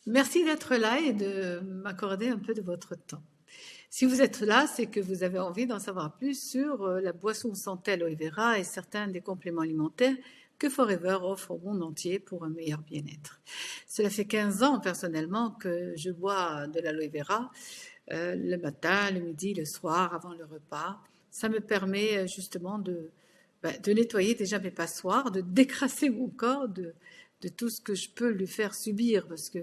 Merci d'être là et de m'accorder un peu de votre temps. Si vous êtes là, c'est que vous avez envie d'en savoir plus sur la boisson santé aloe vera et certains des compléments alimentaires que Forever offre au monde entier pour un meilleur bien-être. Cela fait 15 ans personnellement que je bois de l'aloe vera le matin, le midi, le soir, avant le repas. Ça me permet justement de nettoyer déjà mes passoires, de décrasser mon corps de tout ce que je peux lui faire subir parce que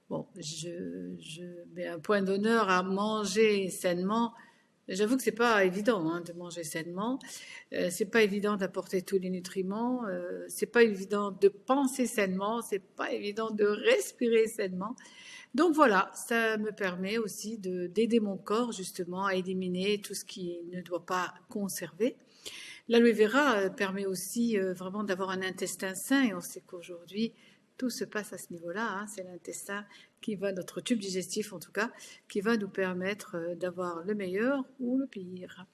bon, je mets un point d'honneur à manger sainement. J'avoue que c'est pas évident hein, de manger sainement. C'est pas évident d'apporter tous les nutriments. C'est pas évident de penser sainement. C'est pas évident de respirer sainement. Donc voilà, ça me permet aussi d'aider mon corps justement à éliminer tout ce qui ne doit pas conserver. L'aloe vera permet aussi vraiment d'avoir un intestin sain et on sait qu'aujourd'hui tout se passe à ce niveau-là. Hein. C'est l'intestin qui va, notre tube digestif en tout cas, qui va nous permettre d'avoir le meilleur ou le pire.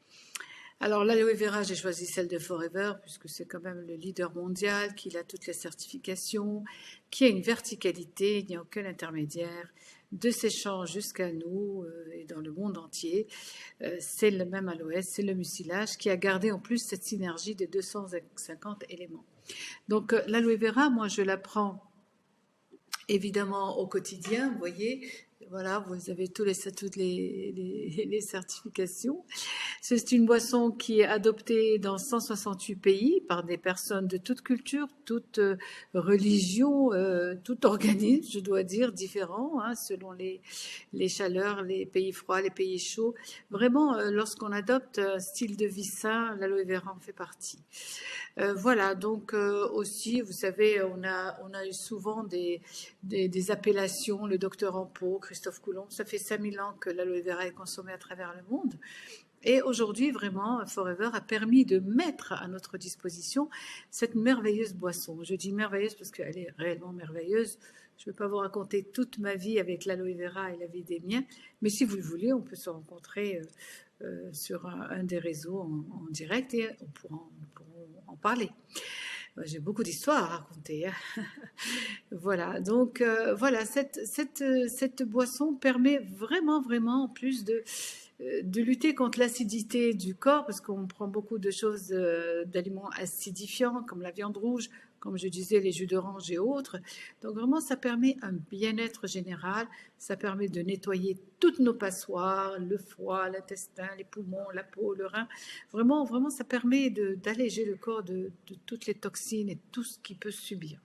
Alors l'aloe vera, j'ai choisi celle de Forever puisque c'est quand même le leader mondial, qui a toutes les certifications, qui a une verticalité, il n'y a aucun intermédiaire, de ses champs jusqu'à nous et dans le monde entier. C'est le même aloès, c'est le mucilage qui a gardé en plus cette synergie de 250 éléments. Donc l'aloe vera, moi je la prends évidemment au quotidien, vous voyez, voilà, vous avez toutes les certifications. C'est une boisson qui est adoptée dans 168 pays par des personnes de toute culture, toute religion, tout organisme, je dois dire, différent, hein, selon les chaleurs, les pays froids, les pays chauds. Vraiment, lorsqu'on adopte un style de vie sain, l'aloe vera en fait partie. Voilà, donc aussi, vous savez, on a eu souvent des appellations, le docteur en pot, Christophe Coulomb, ça fait 5000 ans que l'aloe vera est consommée à travers le monde. Et aujourd'hui, vraiment, Forever a permis de mettre à notre disposition cette merveilleuse boisson. Je dis merveilleuse parce qu'elle est réellement merveilleuse. Je ne vais pas vous raconter toute ma vie avec l'aloe vera et la vie des miens, mais si vous le voulez, on peut se rencontrer sur un des réseaux en direct et on pourra en parler. J'ai beaucoup d'histoires à raconter. Hein. Voilà, donc voilà, cette boisson permet vraiment, vraiment, en plus de lutter contre l'acidité du corps, parce qu'on prend beaucoup de choses, d'aliments acidifiants, comme la viande rouge, comme je disais, les jus d'orange et autres. Donc vraiment, ça permet un bien-être général, ça permet de nettoyer toutes nos passoires, le foie, l'intestin, les poumons, la peau, le rein. Vraiment, vraiment, ça permet d'alléger le corps de toutes les toxines et tout ce qu'il peut subir.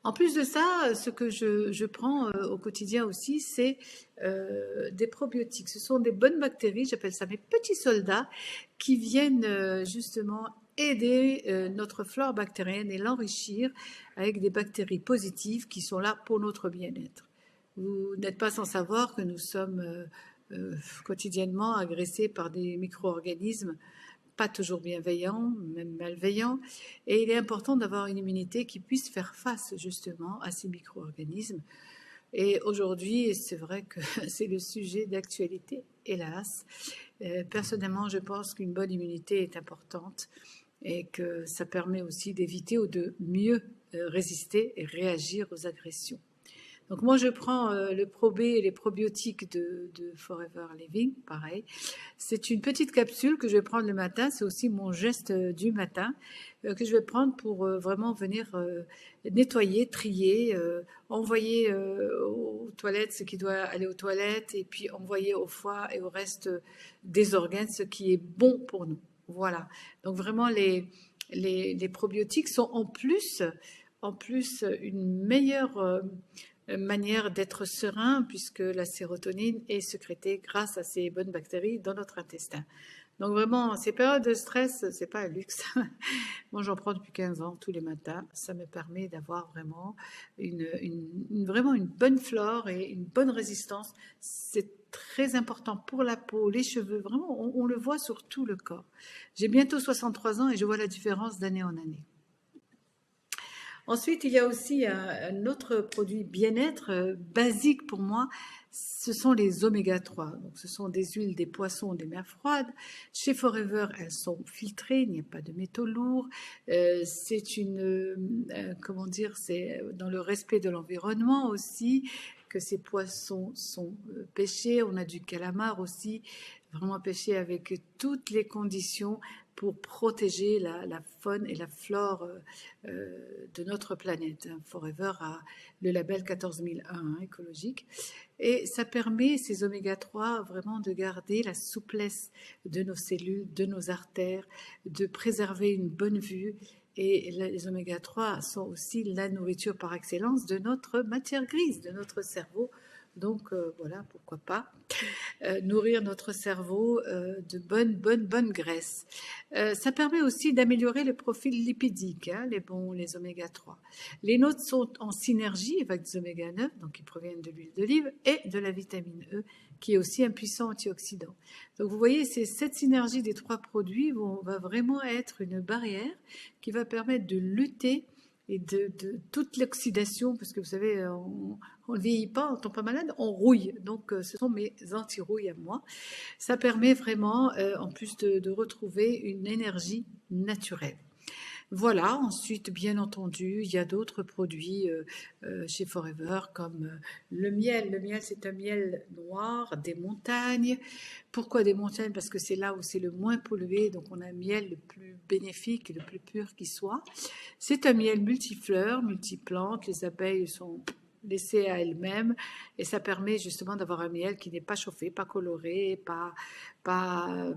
En plus de ça, ce que je prends au quotidien aussi, c'est des probiotiques. Ce sont des bonnes bactéries, j'appelle ça mes petits soldats, qui viennent justement aider notre flore bactérienne et l'enrichir avec des bactéries positives qui sont là pour notre bien-être. Vous n'êtes pas sans savoir que nous sommes quotidiennement agressés par des micro-organismes pas toujours bienveillant, même malveillant, et il est important d'avoir une immunité qui puisse faire face justement à ces micro-organismes. Et aujourd'hui, c'est vrai que c'est le sujet d'actualité, hélas. Personnellement, je pense qu'une bonne immunité est importante et que ça permet aussi d'éviter ou de mieux résister et réagir aux agressions. Donc moi, je prends le Pro-B et les probiotiques de Forever Living, pareil. C'est une petite capsule que je vais prendre le matin. C'est aussi mon geste du matin que je vais prendre pour vraiment venir nettoyer, trier, envoyer aux toilettes ce qui doit aller aux toilettes et puis envoyer au foie et au reste des organes ce qui est bon pour nous. Voilà. Donc vraiment, les probiotiques sont en plus une meilleure manière d'être serein puisque la sérotonine est sécrétée grâce à ces bonnes bactéries dans notre intestin. Donc vraiment, ces périodes de stress, c'est pas un luxe. Moi, j'en prends depuis 15 ans, tous les matins. Ça me permet d'avoir vraiment vraiment une bonne flore et une bonne résistance. C'est très important pour la peau, les cheveux. Vraiment, on le voit sur tout le corps. J'ai bientôt 63 ans et je vois la différence d'année en année. Ensuite, il y a aussi un autre produit bien-être basique pour moi, ce sont les oméga 3. Donc, ce sont des huiles des poissons des mers froides. Chez Forever, elles sont filtrées, il n'y a pas de métaux lourds. C'est comment dire, c'est dans le respect de l'environnement aussi que ces poissons sont pêchés. On a du calamar aussi, vraiment pêché avec toutes les conditions pour protéger la faune et la flore de notre planète. Forever a le label 14001 écologique. Et ça permet, ces oméga 3, vraiment de garder la souplesse de nos cellules, de nos artères, de préserver une bonne vue. Et les oméga 3 sont aussi la nourriture par excellence de notre matière grise, de notre cerveau. Donc voilà, pourquoi pas nourrir notre cerveau de bonne graisse. Ça permet aussi d'améliorer le profil lipidique, hein, les oméga 3. Les nôtres sont en synergie avec des oméga 9, donc ils proviennent de l'huile d'olive et de la vitamine E, qui est aussi un puissant antioxydant. Donc vous voyez, cette synergie des trois produits va vraiment être une barrière qui va permettre de lutter et de toute l'oxydation, parce que vous savez, on ne vieillit pas, on ne tombe pas malade, on rouille. Donc ce sont mes anti-rouilles à moi. Ça permet vraiment, en plus de retrouver une énergie naturelle. Voilà, ensuite, bien entendu, il y a d'autres produits chez Forever comme le miel. Le miel, c'est un miel noir des montagnes. Pourquoi des montagnes? Parce que c'est là où c'est le moins pollué, donc on a un miel le plus bénéfique et le plus pur qui soit. C'est un miel multifleurs, multiplantes. Les abeilles sont laissées à elles-mêmes et ça permet justement d'avoir un miel qui n'est pas chauffé, pas coloré, pas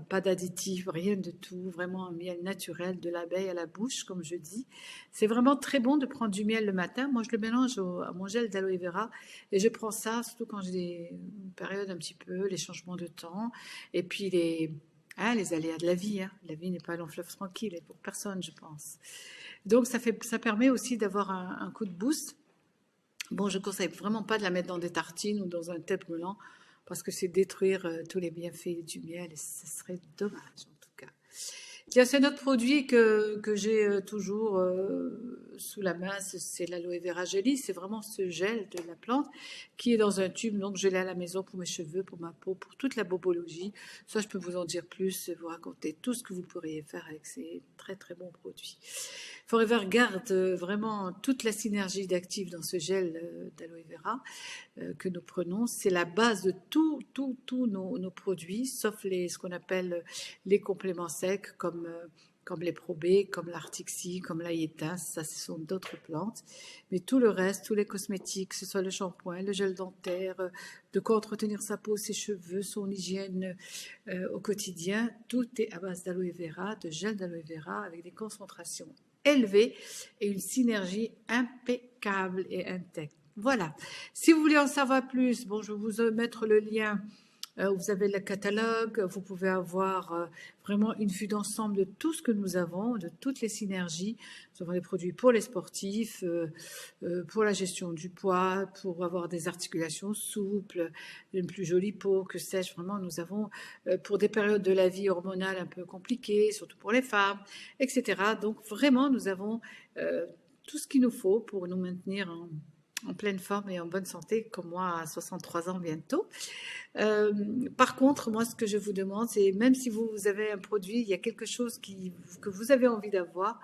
d'additifs, rien de tout, vraiment un miel naturel de l'abeille à la bouche, comme je dis. C'est vraiment très bon de prendre du miel le matin. Moi, je le mélange à mon gel d'aloe vera et je prends ça, surtout quand j'ai des périodes un petit peu, les changements de temps et puis les aléas de la vie. Hein. La vie n'est pas un long fleuve tranquille et pour personne, je pense. Donc, ça permet aussi d'avoir un coup de boost. Bon, je ne conseille vraiment pas de la mettre dans des tartines ou dans un thé brûlant parce que c'est détruire tous les bienfaits du miel et ce serait dommage en tout cas. Il y a un autre produit que j'ai toujours sous la main, c'est l'aloe vera jelly. C'est vraiment ce gel de la plante qui est dans un tube. Donc, je l'ai à la maison pour mes cheveux, pour ma peau, pour toute la bobologie. Ça, je peux vous en dire plus, vous raconter tout ce que vous pourriez faire avec ces très, très bons produits. Forever garde vraiment toute la synergie d'actifs dans ce gel d'aloe vera que nous prenons. C'est la base de tous nos produits, sauf ce qu'on appelle les compléments secs comme les probés, comme l'artixie, comme l'aïeta, ça ce sont d'autres plantes. Mais tout le reste, tous les cosmétiques, que ce soit le shampoing, le gel dentaire, de quoi entretenir sa peau, ses cheveux, son hygiène au quotidien, tout est à base d'aloe vera, de gel d'aloe vera avec des concentrations élevées et une synergie impeccable et intègre. Voilà. Si vous voulez en savoir plus, bon, je vais vous mettre le lien. Vous avez le catalogue, vous pouvez avoir vraiment une vue d'ensemble de tout ce que nous avons, de toutes les synergies. Nous avons des produits pour les sportifs, pour la gestion du poids, pour avoir des articulations souples, une plus jolie peau, que sais-je. Vraiment, nous avons pour des périodes de la vie hormonale un peu compliquées, surtout pour les femmes, etc. Donc vraiment, nous avons tout ce qu'il nous faut pour nous maintenir en pleine forme et en bonne santé, comme moi à 63 ans bientôt. Par contre, moi, ce que je vous demande, c'est même si vous avez un produit, il y a quelque chose que vous avez envie d'avoir,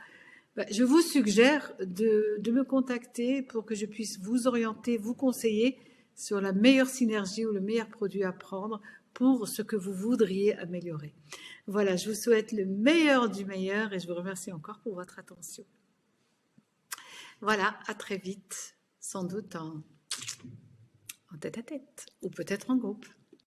je vous suggère de me contacter pour que je puisse vous orienter, vous conseiller sur la meilleure synergie ou le meilleur produit à prendre pour ce que vous voudriez améliorer. Voilà, je vous souhaite le meilleur du meilleur et je vous remercie encore pour votre attention. Voilà, à très vite, sans doute en tête à tête ou peut-être en groupe.